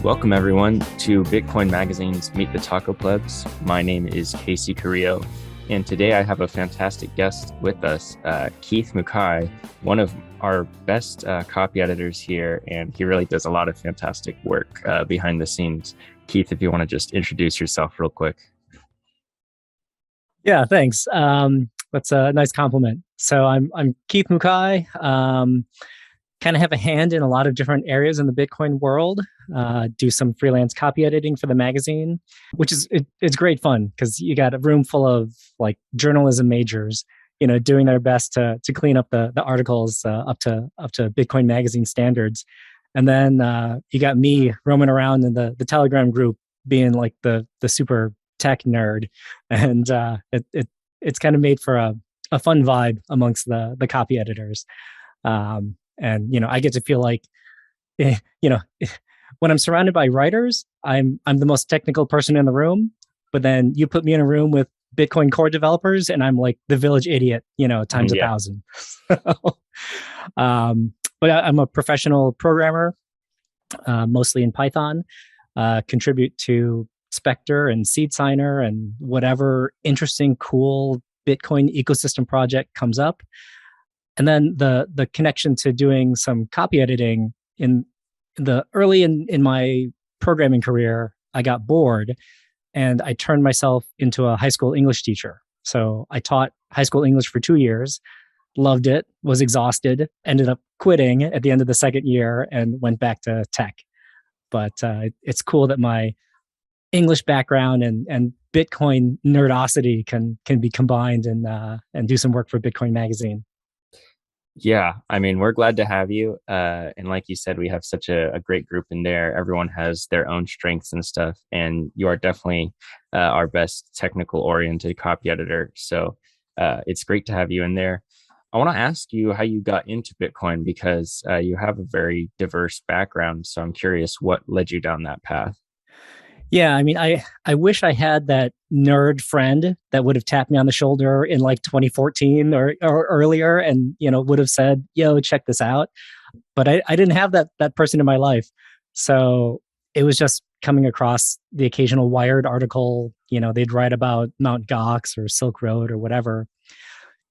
Welcome, everyone, to Bitcoin Magazine's Meet the Taco Plebs. My name is Casey Carrillo, and today I have a fantastic guest with us, Keith Mukai, one of our best copy editors here, and he really does a lot of fantastic work behind the scenes. Keith, if you want to just introduce yourself real quick. Yeah, thanks. That's a nice compliment. So I'm Keith Mukai. Kind of have a hand in a lot of different areas in the Bitcoin world. Do some freelance copy editing for the magazine, which is it's great fun because you got a room full of like journalism majors, doing their best to clean up the articles up to Bitcoin magazine standards, and then you got me roaming around in the Telegram group, being like the super tech nerd, and it's kind of made for a fun vibe amongst the copy editors. And I get to feel like, when I'm surrounded by writers, I'm the most technical person in the room. But then you put me in a room with Bitcoin core developers, and I'm like the village idiot, times 1,000. But I'm a professional programmer, mostly in Python. Contribute to Spectre and Seed Signer and whatever interesting, cool Bitcoin ecosystem project comes up. And then the connection to doing some copy editing in the early in my programming career, I got bored and I turned myself into a high school English teacher. So I taught high school English for 2 years, loved it, was exhausted, ended up quitting at the end of the second year and went back to tech. But it's cool that my English background and Bitcoin nerdosity can be combined and do some work for Bitcoin Magazine. Yeah, I mean, we're glad to have you. And like you said, we have such a great group in there. Everyone has their own strengths and stuff. And you are definitely our best technical oriented copy editor. So it's great to have you in there. I want to ask you how you got into Bitcoin because you have a very diverse background. So I'm curious what led you down that path. Yeah, I mean, I wish I had that nerd friend that would have tapped me on the shoulder in like 2014 or earlier and, would have said, yo, check this out. But I didn't have that person in my life. So it was just coming across the occasional Wired article, they'd write about Mount Gox or Silk Road or whatever.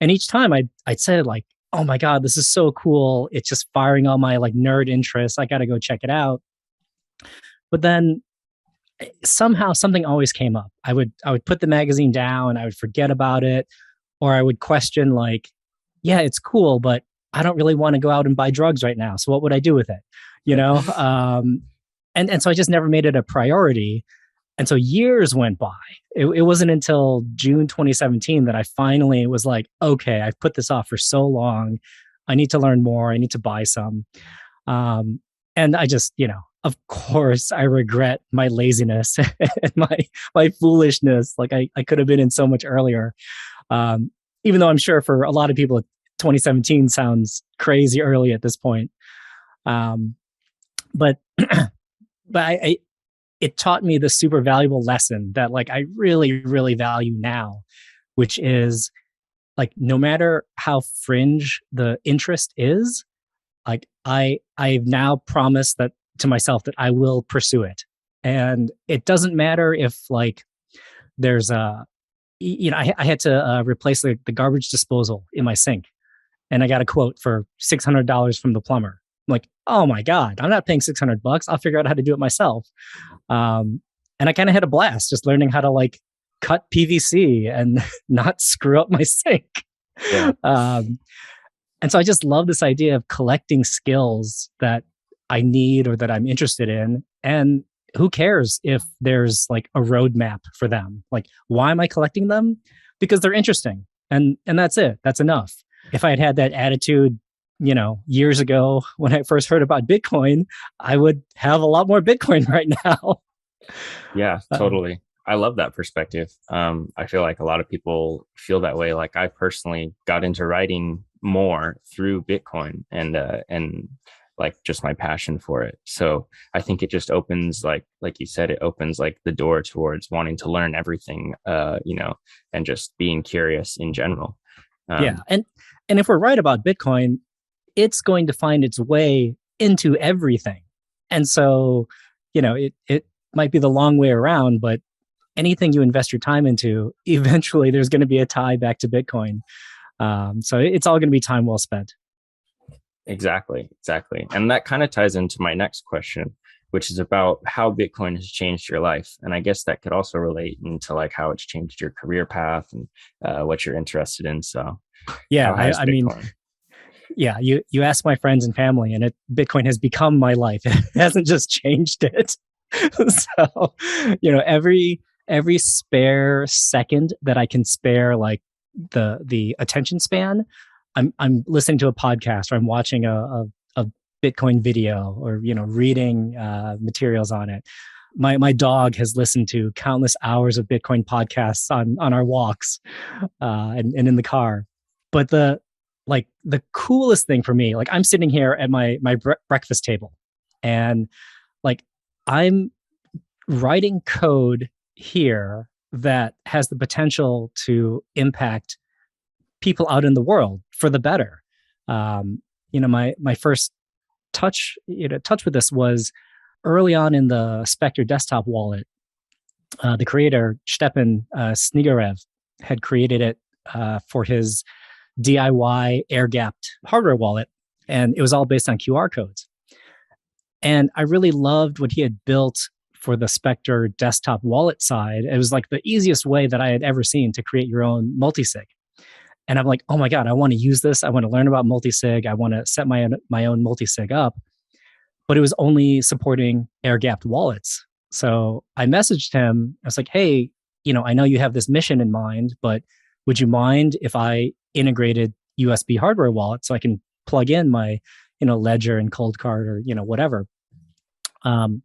And each time I'd say like, oh my God, this is so cool. It's just firing all my like nerd interests. I got to go check it out. But then somehow something always came up. I would put the magazine down, I would forget about it, or I would question like, yeah, it's cool, but I don't really want to go out and buy drugs right now. So what would I do with it? And so I just never made it a priority. And so years went by. It wasn't until June 2017 that I finally was like, okay, I've put this off for so long. I need to learn more. I need to buy some. And I just, of course, I regret my laziness and my foolishness. Like I could have been in so much earlier. Even though I'm sure for a lot of people, 2017 sounds crazy early at this point. But it taught me the super valuable lesson that like I really, really value now, which is like no matter how fringe the interest is, like I've now promised that to myself that I will pursue it. And it doesn't matter if like there's I had to replace the garbage disposal in my sink, and I got a quote for $600 from the plumber. I'm like, oh my God, I'm not paying $600. I'll figure out how to do it myself. And I kind of had a blast just learning how to like cut PVC and not screw up my sink. Yeah. And so I just love this idea of collecting skills that I need or that I'm interested in. And who cares if there's like a roadmap for them? Like, why am I collecting them? Because they're interesting. And that's it. That's enough. If I had had that attitude, years ago when I first heard about Bitcoin, I would have a lot more Bitcoin right now. Yeah, totally. I love that perspective. I feel like a lot of people feel that way. Like I personally got into writing more through Bitcoin and like just my passion for it. So I think it just opens like you said, it opens like the door towards wanting to learn everything, and just being curious in general. Yeah. And if we're right about Bitcoin, it's going to find its way into everything. And so it might be the long way around, but anything you invest your time into, eventually there's going to be a tie back to Bitcoin. So it's all going to be time well spent. Exactly. And that kind of ties into my next question, which is about how Bitcoin has changed your life. And I guess that could also relate into like how it's changed your career path and what you're interested in. So yeah, how has I mean, yeah, you ask my friends and family, and Bitcoin has become my life. It hasn't just changed it. So, every spare second that I can spare, like the attention span, I'm listening to a podcast, or I'm watching a Bitcoin video, or reading materials on it. My dog has listened to countless hours of Bitcoin podcasts on our walks, and in the car. But the coolest thing for me, like, I'm sitting here at my breakfast table, and like, I'm writing code here that has the potential to impact people out in the world for the better. My first touch with this was early on in the Spectre desktop wallet. The creator, Stepan Snigarev, had created it for his DIY air-gapped hardware wallet, and it was all based on QR codes. And I really loved what he had built for the Spectre desktop wallet side. It was like the easiest way that I had ever seen to create your own multisig. And I'm like, oh my God, I want to use this. I want to learn about multisig. I want to set my own multisig up. But it was only supporting air-gapped wallets. So I messaged him. I was like, hey, I know you have this mission in mind, but would you mind if I integrated USB hardware wallet so I can plug in my, Ledger and Coldcard, or, whatever. And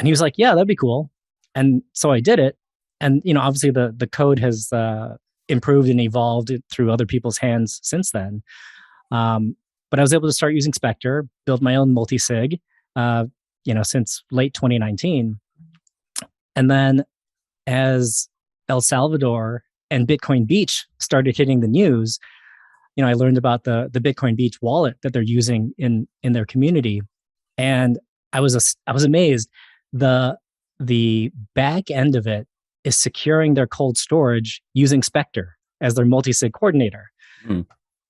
he was like, yeah, that'd be cool. And so I did it. And, obviously the code has improved and evolved through other people's hands since then. But I was able to start using Spectre, build my own multisig, since late 2019. And then as El Salvador and Bitcoin Beach started hitting the news, I learned about the Bitcoin Beach wallet that they're using in their community. And I was amazed. The back end of it is securing their cold storage using Spectre as their multisig coordinator. Mm.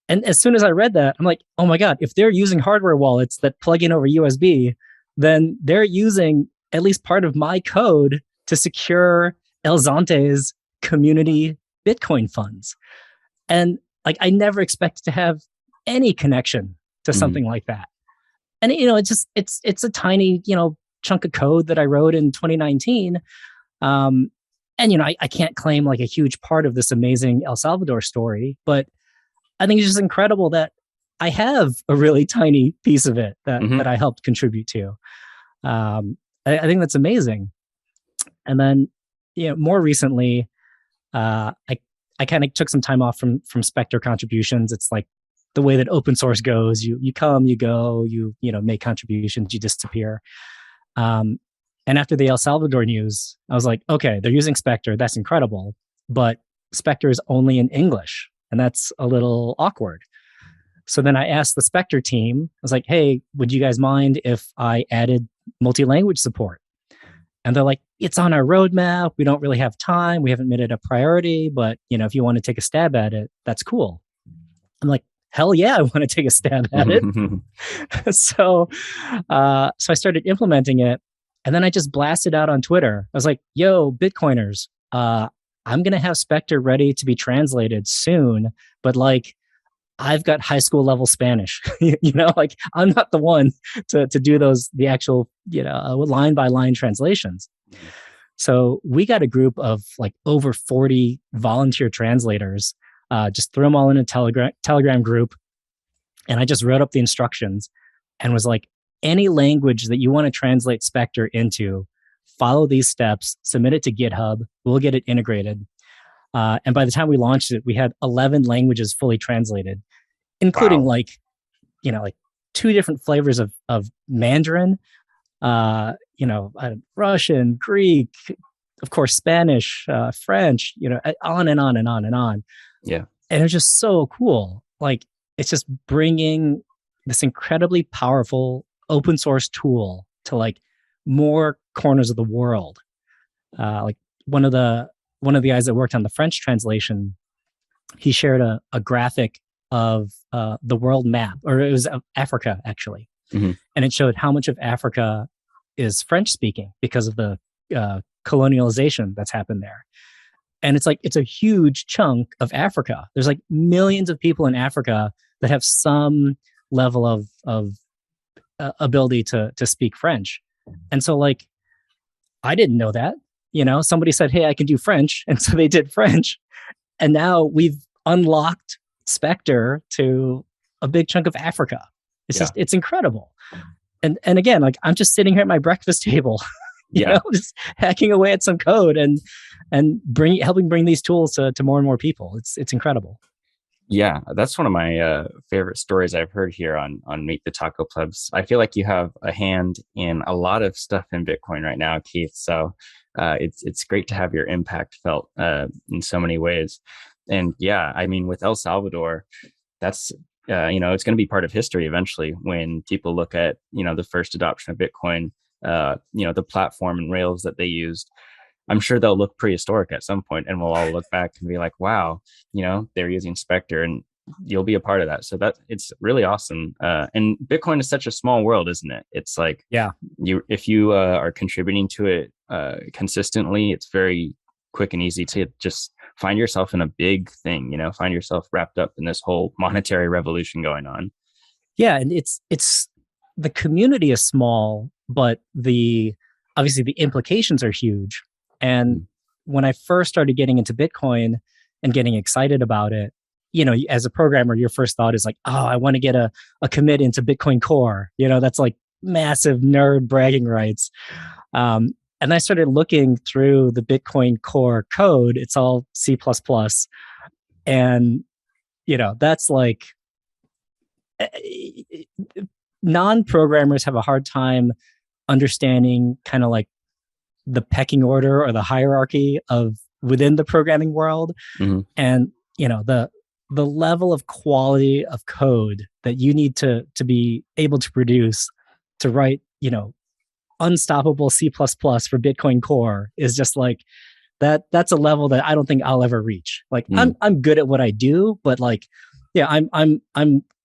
And as soon as I read that, I'm like, oh my God, if they're using hardware wallets that plug in over USB, then they're using at least part of my code to secure El Zante's community Bitcoin funds. And like, I never expected to have any connection to something like that. And, it's a tiny, chunk of code that I wrote in 2019. And, I can't claim like a huge part of this amazing El Salvador story, but I think it's just incredible that I have a really tiny piece of it that I helped contribute to. I think that's amazing. And then, more recently, I kind of took some time off from Spectre contributions. It's like the way that open source goes. You come, you go, you make contributions, you disappear. And after the El Salvador news, I was like, okay, they're using Spectre. That's incredible. But Spectre is only in English, and that's a little awkward. So then I asked the Spectre team, I was like, hey, would you guys mind if I added multi-language support? And they're like, it's on our roadmap. We don't really have time. We haven't made it a priority, but if you want to take a stab at it, that's cool. I'm like, hell yeah, I want to take a stab at it. So I started implementing it, and then I just blasted out on Twitter. I was like, yo, Bitcoiners, I'm going to have Spectre ready to be translated soon, but like, I've got high school level Spanish, like, I'm not the one to do the actual, line by line translations. So we got a group of like over 40 volunteer translators, just threw them all in a Telegram group. And I just wrote up the instructions and was like, any language that you want to translate Spectre into, follow these steps, submit it to GitHub. We'll get it integrated. And by the time we launched it, we had 11 languages fully translated, including like 2 different flavors of Mandarin, Russian, Greek, of course, Spanish, French, on and on and on and on. Yeah. And it's just so cool. Like, it's just bringing this incredibly powerful open source tool to like more corners of the world. Like one of the guys that worked on the French translation, he shared a graphic of the world map, or it was of Africa actually, and it showed how much of Africa is French speaking because of the colonialization that's happened there. And it's like, it's a huge chunk of Africa. There's like millions of people in Africa that have some level of ability to speak French. And so like, I didn't know that, somebody said, hey, I can do French. And so they did French. And now we've unlocked Spectre to a big chunk of Africa. It's just, it's incredible. And again, like I'm just sitting here at my breakfast table, just hacking away at some code and helping bring these tools to more and more people. It's incredible. Yeah, that's one of my favorite stories I've heard here on Meet the Taco Plebs. I feel like you have a hand in a lot of stuff in Bitcoin right now, Keith. So it's great to have your impact felt in so many ways. And yeah, I mean, with El Salvador, that's it's going to be part of history eventually when people look at the first adoption of Bitcoin. The platform and rails that they used. I'm sure they'll look prehistoric at some point, and we'll all look back and be like, wow, they're using Spectre, and you'll be a part of that. So that it's really awesome. And Bitcoin is such a small world, isn't it? It's like, if you are contributing to it consistently, it's very quick and easy to just find yourself in a big thing, find yourself wrapped up in this whole monetary revolution going on. Yeah. And it's the community is small, but obviously the implications are huge. And when I first started getting into Bitcoin and getting excited about it, as a programmer, your first thought is like, oh, I want to get a commit into Bitcoin Core. That's like massive nerd bragging rights. And I started looking through the Bitcoin Core code. It's all C++. And, that's like, non-programmers have a hard time understanding kind of like the pecking order or the hierarchy of within the programming world. And, the level of quality of code that you need to be able to produce to write, unstoppable C++ for Bitcoin Core is just like that's a level that I don't think I'll ever reach. Like I'm good at what I do, but like, I'm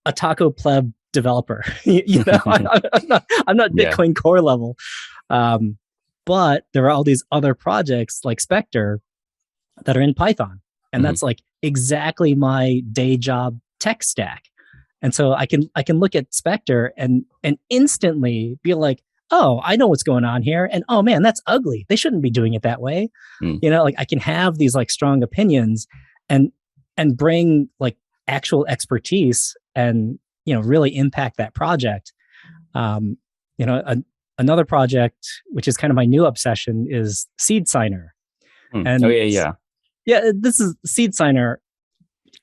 a Taco Pleb developer. I'm not Bitcoin Core level. But there are all these other projects like Spectre that are in Python. And that's like exactly my day job tech stack. And so I can look at Spectre and instantly be like, oh, I know what's going on here. And oh man, that's ugly. They shouldn't be doing it that way. Like I can have these like strong opinions and bring like actual expertise and, really impact that project. Another project, which is kind of my new obsession, is Seed Signer. And this is Seed Signer.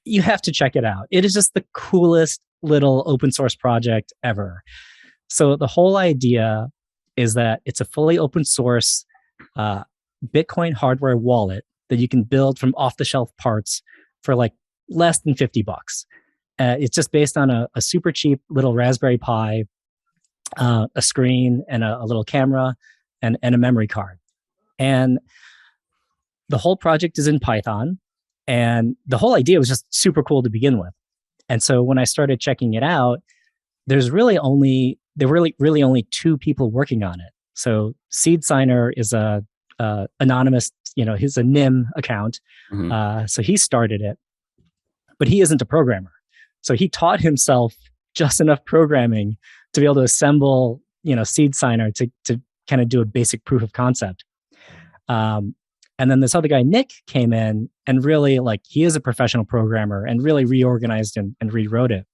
You have to check it out. It is just the coolest little open source project ever. So the whole idea is that it's a fully open source Bitcoin hardware wallet that you can build from off the shelf parts for like less than $50. It's just based on a super cheap little Raspberry Pi, a screen and a little camera and a memory card. And the whole project is in Python. And the whole idea was just super cool to begin with. And so when I started checking it out, there were really only two people working on it. So Seed Signer is a anonymous, he's a NIM account. So he started it, but he isn't a programmer. So he taught himself just enough programming to be able to assemble, Seed Signer to kind of do a basic proof of concept. And then this other guy, Nick, came in and really he is a professional programmer and really reorganized and rewrote it.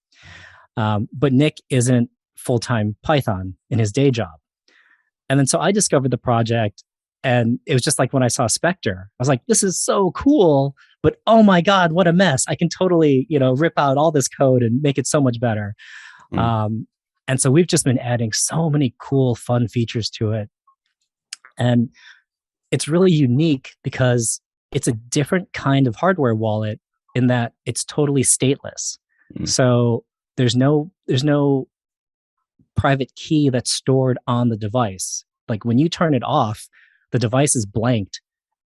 But Nick isn't full-time Python in his day job. And then so I discovered the project, and it was just like when I saw Spectre, I was like, this is so cool, but oh my God, what a mess. I can totally, rip out all this code and make it so much better. And so we've just been adding so many cool, fun features to it. And it's really unique because it's a different kind of hardware wallet in that it's totally stateless. So there's no private key that's stored on the device. like when you turn it off, the device is blanked.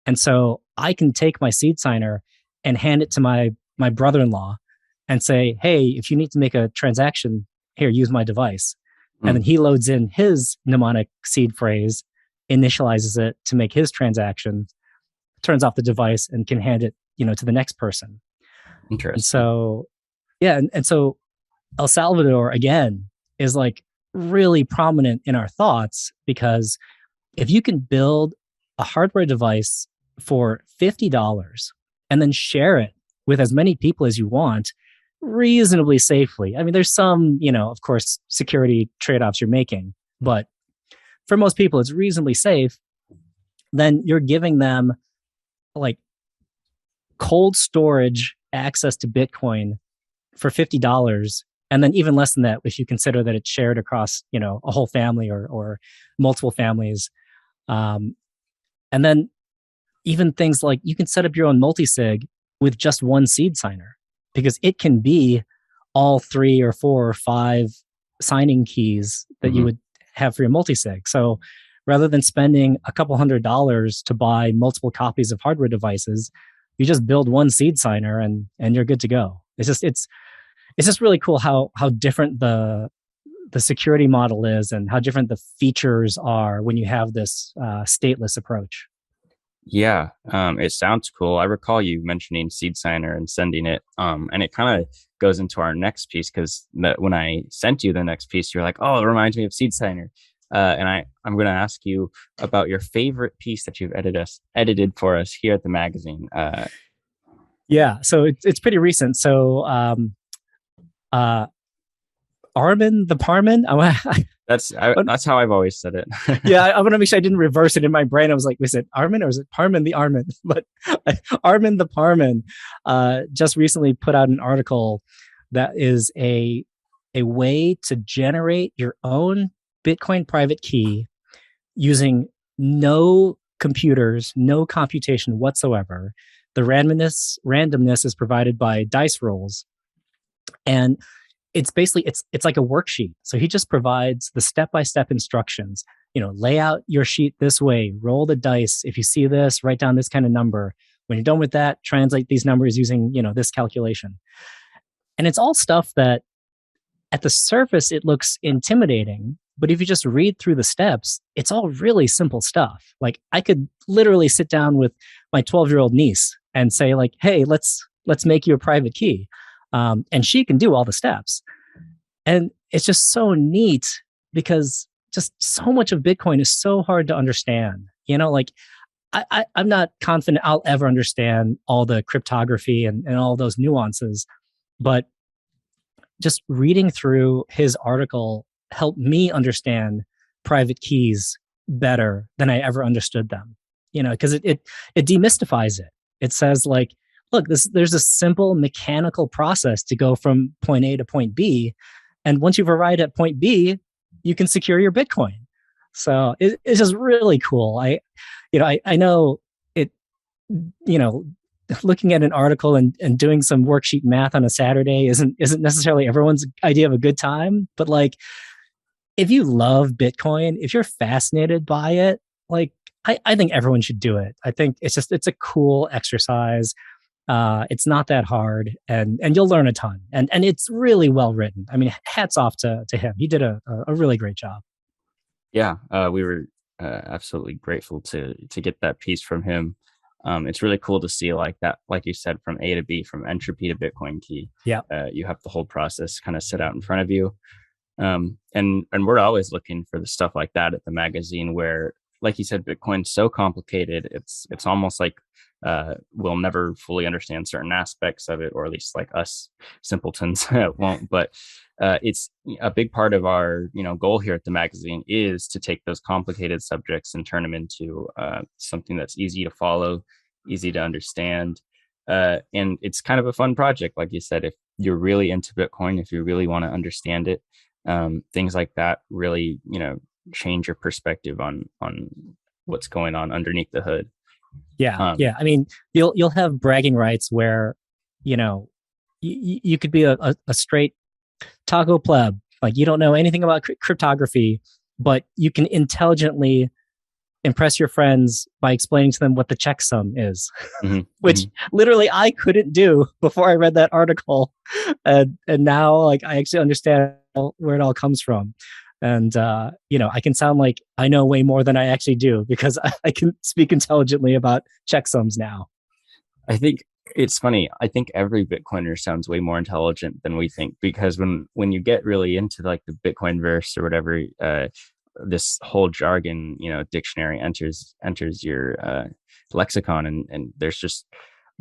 And so I can take my seed signer and hand it to my brother-in-law and say, hey, if you need to make a transaction, here, use my device. And then he loads in his mnemonic seed phrase, initializes it to make his transaction, turns off the device, and can hand it, to the next person. Interesting. And so, yeah, and so El Salvador again is like really prominent in our thoughts, because if you can build a hardware device for $50 and then share it with as many people as you want reasonably safely. I mean, there's some, of course, security trade-offs you're making, but for most people, it's reasonably safe. Then you're giving them like cold storage access to Bitcoin for $50. And then even less than that, if you consider that it's shared across, a whole family or multiple families. And then even things like you can set up your own multi-sig with just one seed signer, because it can be all 3 or 4 or 5 signing keys that you would have for your multi-sig. So rather than spending a couple $100s to buy multiple copies of hardware devices, you just build one seed signer and you're good to go. It's just really cool how different the security model is and how different the features are when you have this stateless approach. Yeah, it sounds cool. I recall you mentioning seed signer and sending it, and it kind of goes into our next piece, because when I sent you the next piece, you're like, "Oh, it reminds me of seed signer," and I'm going to ask you about your favorite piece that you've edited for us here at the magazine. Yeah, so it's pretty recent. So Armin the Parman. That's how I've always said it. Yeah, I want to make sure I didn't reverse it in my brain. I was like, was it Armin or was it Parman the Armin? But Armin the Parman just recently put out an article that is a way to generate your own Bitcoin private key using no computers, no computation whatsoever. The randomness is provided by dice rolls. And it's basically it's like a worksheet. So he just provides the step-by-step instructions. Lay out your sheet this way, roll the dice. If you see this, write down this kind of number. When you're done with that, translate these numbers using, this calculation. And it's all stuff that at the surface it looks intimidating, but if you just read through the steps, it's all really simple stuff. Like I could literally sit down with my 12-year-old niece and say like, "Hey, let's make you a private key." And she can do all the steps. And it's just so neat because just so much of Bitcoin is so hard to understand. Like I'm not confident I'll ever understand all the cryptography and all those nuances, but just reading through his article helped me understand private keys better than I ever understood them. Because it demystifies it. It says like, look, there's a simple mechanical process to go from point A to point B. And once you've arrived at point B, you can secure your Bitcoin. So it's just really cool. I know it, looking at an article and doing some worksheet math on a Saturday isn't necessarily everyone's idea of a good time. But like, if you love Bitcoin, if you're fascinated by it, like I think everyone should do it. I think it's a cool exercise. It's not that hard, and you'll learn a ton. And it's really well written. I mean, hats off to him. He did a really great job. Yeah, we were absolutely grateful to get that piece from him. It's really cool to see like that, like you said, from A to B, from entropy to Bitcoin key. Yeah, you have the whole process kind of set out in front of you. And we're always looking for the stuff like that at the magazine, where, like you said, Bitcoin's so complicated. It's almost like we'll never fully understand certain aspects of it, or at least like us simpletons won't. But it's a big part of our goal here at the magazine is to take those complicated subjects and turn them into something that's easy to follow, easy to understand. And it's kind of a fun project, like you said. If you're really into Bitcoin, if you really want to understand it, things like that really change your perspective on what's going on underneath the hood. Yeah. I mean, you'll have bragging rights where, you could be a straight taco pleb, like you don't know anything about cryptography, but you can intelligently impress your friends by explaining to them what the checksum is, Mm-hmm. which Mm-hmm. literally I couldn't do before I read that article. And now like I actually understand where it all comes from. And I can sound like I know way more than I actually do because I can speak intelligently about checksums now. I think it's funny. I think every Bitcoiner sounds way more intelligent than we think, because when you get really into like the Bitcoin verse or whatever, this whole jargon, dictionary enters your lexicon, and there's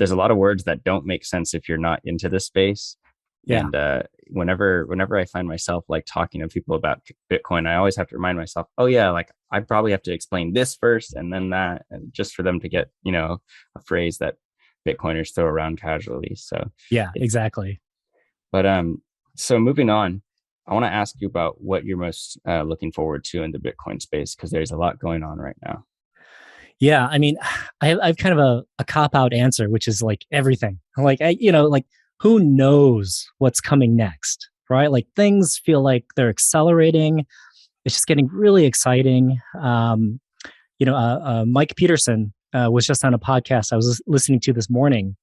a lot of words that don't make sense if you're not into the space. Yeah. And whenever I find myself like talking to people about Bitcoin, I always have to remind myself, oh yeah, like I probably have to explain this first and then that, and just for them to get a phrase that Bitcoiners throw around casually. So Yeah, it's exactly. but so moving on, I want to ask you about what you're most looking forward to in the Bitcoin space, because there's a lot going on right now. Yeah, I mean, I've kind of a cop out answer, which is like everything. Like like who knows what's coming next, right? Like things feel like they're accelerating. It's just getting really exciting. Mike Peterson was just on a podcast I was listening to this morning,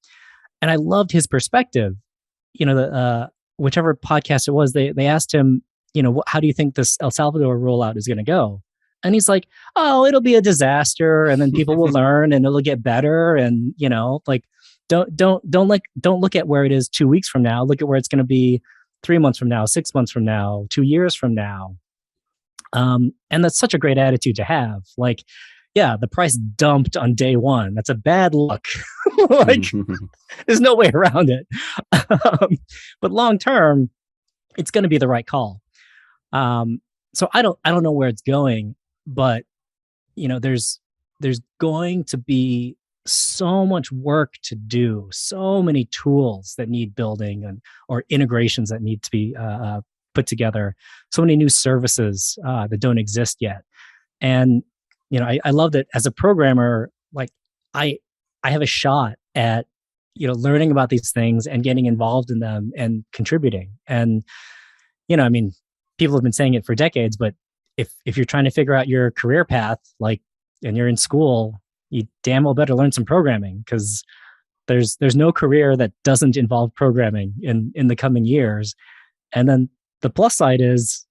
and I loved his perspective. Whichever podcast it was, they asked him, how do you think this El Salvador rollout is going to go? And he's like, oh, it'll be a disaster, and then people will learn, and it'll get better, and like don't look at where it is 2 weeks from now. Look at where it's going to be 3 months from now, 6 months from now, 2 years from now. And that's such a great attitude to have. Like, yeah, the price dumped on day one. That's a bad look. Like, there's no way around it. But long term, it's going to be the right call. So I don't know where it's going, but there's going to be so much work to do, so many tools that need building or integrations that need to be put together, so many new services that don't exist yet. And I love that as a programmer, like I have a shot at learning about these things and getting involved in them and contributing. And I mean, people have been saying it for decades, but if you're trying to figure out your career path, like, and you're in school, you damn well better learn some programming, because there's no career that doesn't involve programming in the coming years. And then the plus side is,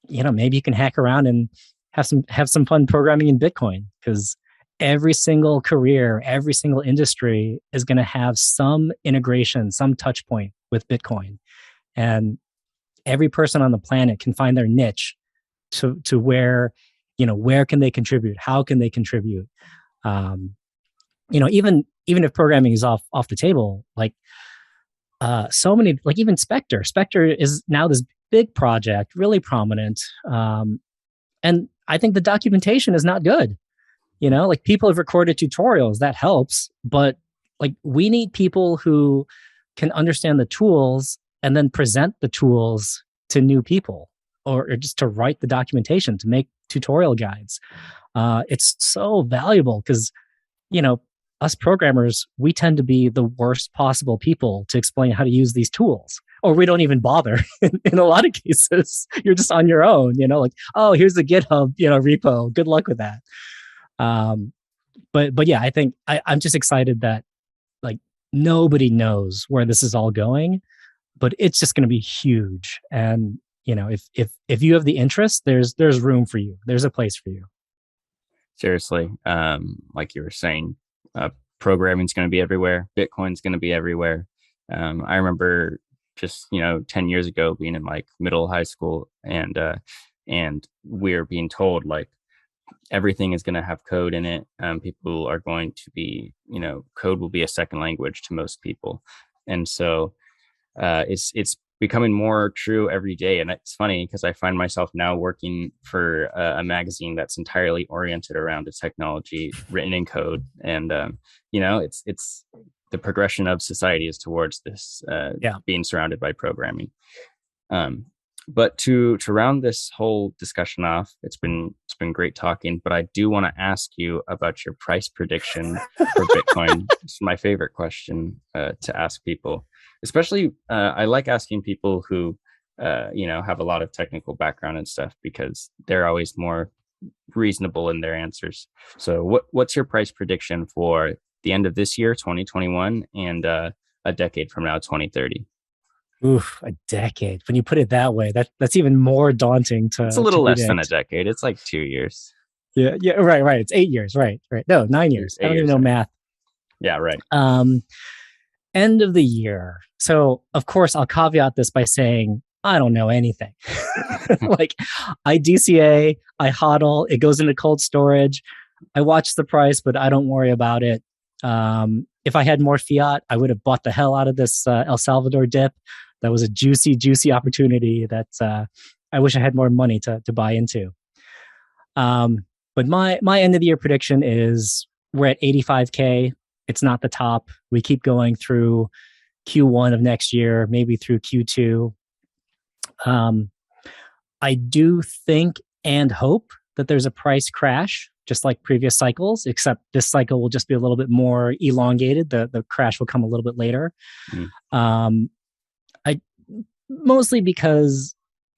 maybe you can hack around and have some fun programming in Bitcoin, because every single career, every single industry is going to have some integration, some touch point with Bitcoin. And every person on the planet can find their niche to where, where can they contribute? How can they contribute? Even if programming is off the table, like so many, like even Spectre is now this big project, really prominent. And I think the documentation is not good. Like people have recorded tutorials, that helps, but like we need people who can understand the tools and then present the tools to new people, or just to write the documentation, to make tutorial guides. It's so valuable because, us programmers, we tend to be the worst possible people to explain how to use these tools, or we don't even bother. In a lot of cases, you're just on your own, like, oh, here's the GitHub, repo. Good luck with that. But yeah, I think I'm just excited that like nobody knows where this is all going, but it's just going to be huge. And if you have the interest, there's room for you. There's a place for you. Seriously, like you were saying, programming is going to be everywhere. Bitcoin's going to be everywhere. I remember just 10 years ago being in like middle high school, and we're being told like everything is going to have code in it. People are going to be, code will be a second language to most people, and so it's becoming more true every day. And it's funny because I find myself now working for a magazine that's entirely oriented around the technology written in code. And it's the progression of society is towards this being surrounded by programming. But to round this whole discussion off, it's been great talking, but I do want to ask you about your price prediction for Bitcoin. It's my favorite question to ask people, especially I like asking people who have a lot of technical background and stuff, because they're always more reasonable in their answers. So what's your price prediction for the end of this year, 2021, and a decade from now, 2030? Oof, a decade. When you put it that way, that's even more daunting It's a to little less than a predict. decade. It's like 2 years. Yeah, yeah, right, right. It's 8 years, right, right. No, 9 years. I Eight don't even years. know math. Yeah, right. End of the year. So, of course, I'll caveat this by saying I don't know anything. Like, I DCA, I hodl, it goes into cold storage. I watch the price, but I don't worry about it. If I had more fiat, I would have bought the hell out of this El Salvador dip. That was a juicy, juicy opportunity that I wish I had more money to buy into. But my end of the year prediction is we're at 85K. It's not the top. We keep going through Q1 of next year, maybe through Q2. I do think and hope that there's a price crash, just like previous cycles, except this cycle will just be a little bit more elongated. The crash will come a little bit later. I mostly because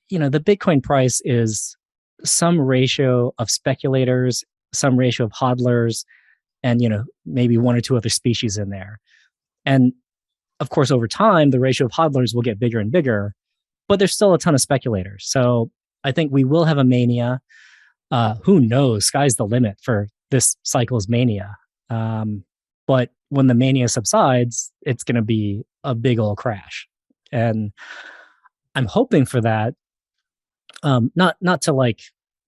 the Bitcoin price is some ratio of speculators, some ratio of hodlers, and maybe one or two other species in there. And of course, over time, the ratio of hodlers will get bigger and bigger, but there's still a ton of speculators. So I think we will have a mania. Who knows? Sky's the limit for this cycle's mania. But when the mania subsides, it's going to be a big old crash. And I'm hoping for that. Not to I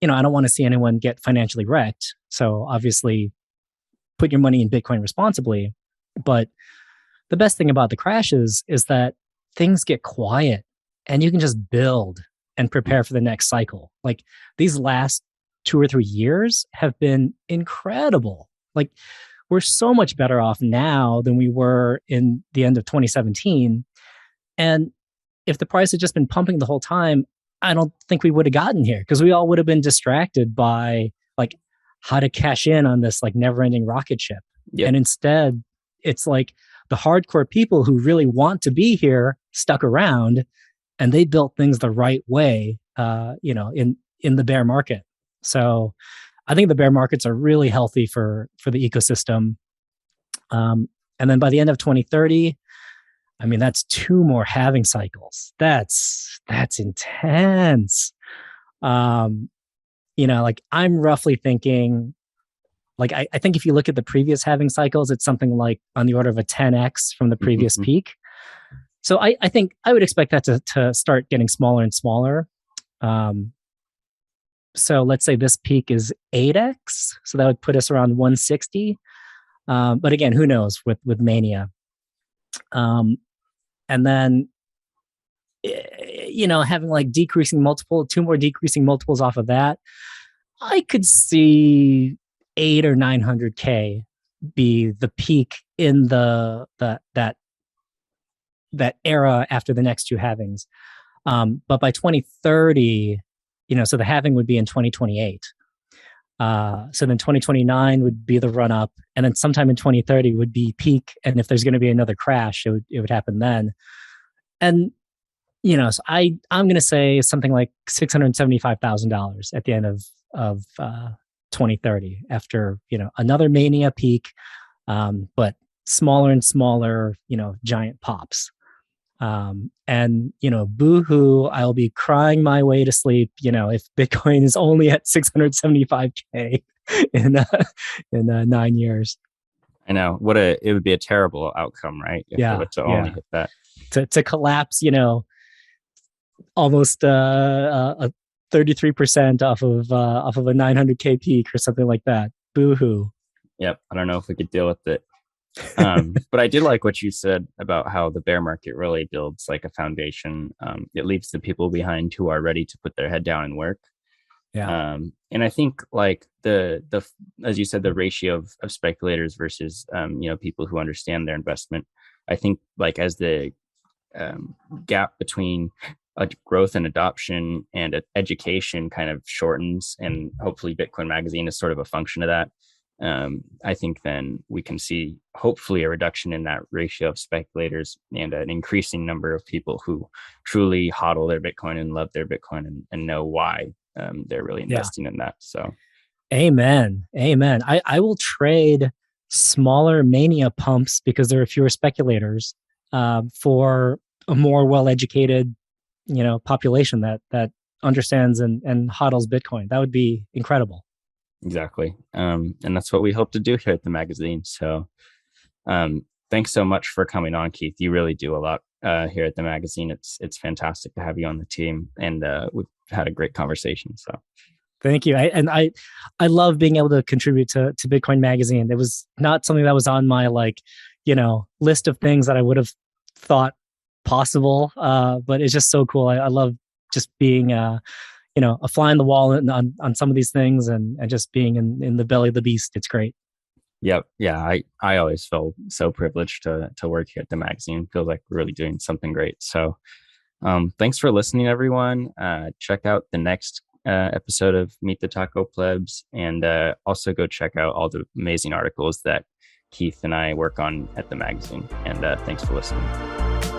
don't want to see anyone get financially wrecked. So obviously, put your money in Bitcoin responsibly. But the best thing about the crashes is that things get quiet and you can just build and prepare for the next cycle. Like these last 2 or 3 years have been incredible. Like we're so much better off now than we were in the end of 2017. And if the price had just been pumping the whole time, I don't think we would have gotten here because we all would have been distracted by how to cash in on this never-ending rocket ship. Yep. And instead, it's like the hardcore people who really want to be here stuck around, and they built things the right way, in the bear market. So I think the bear markets are really healthy for the ecosystem. And then by the end of 2030, I mean, that's 2 more halving cycles. That's intense. I'm roughly thinking, I think if you look at the previous halving cycles, it's something like on the order of a 10x from the previous peak. So I think I would expect that to start getting smaller and smaller. So let's say this peak is 8x. So that would put us around 160. But again, who knows with mania. And then, having decreasing multiple, 2 more decreasing multiples off of that, I could see 8 or 900K be the peak in that era after the next 2 halvings. But by 2030, so the halving would be in 2028. So then 2029 would be the run up, and then sometime in 2030 would be peak. And if there's going to be another crash, it would happen then. And so I'm going to say something like $675,000 at the end of 2030 after another mania peak, but smaller and smaller giant pops. And boohoo, I'll be crying my way to sleep if Bitcoin is only at 675K in 9 years. I know it would be a terrible outcome, right? If it were to only hit that, to collapse almost a 33% off of a 900K peak or something like that. Boohoo. Yep. I don't know if we could deal with it. But I did like what you said about how the bear market really builds a foundation. It leaves the people behind who are ready to put their head down and work. Yeah. And I think the as you said, the ratio of speculators versus people who understand their investment. I think as the gap between growth and adoption and education kind of shortens, and hopefully Bitcoin Magazine is sort of a function of that. I think then we can see hopefully a reduction in that ratio of speculators and an increasing number of people who truly hodl their Bitcoin and love their Bitcoin and know why they're really investing in that. So Amen. Amen. I will trade smaller mania pumps because there are fewer speculators for a more well-educated, population that understands and hodls Bitcoin. That would be incredible. Exactly. And that's what we hope to do here at the magazine. So thanks so much for coming on, Keith. You really do a lot here at the magazine. It's fantastic to have you on the team, and we've had a great conversation. So thank you. I love being able to contribute to Bitcoin Magazine. It was not something that was on my list of things that I would have thought possible. But it's just so cool. I love just being a fly on the wall on some of these things and just being in the belly of the beast. It's great. Yep. Yeah. I always feel so privileged to work here at the magazine. It feels like we're really doing something great. So thanks for listening, everyone. Check out the next episode of Meet the Taco Plebs, and also go check out all the amazing articles that Keith and I work on at the magazine. And thanks for listening.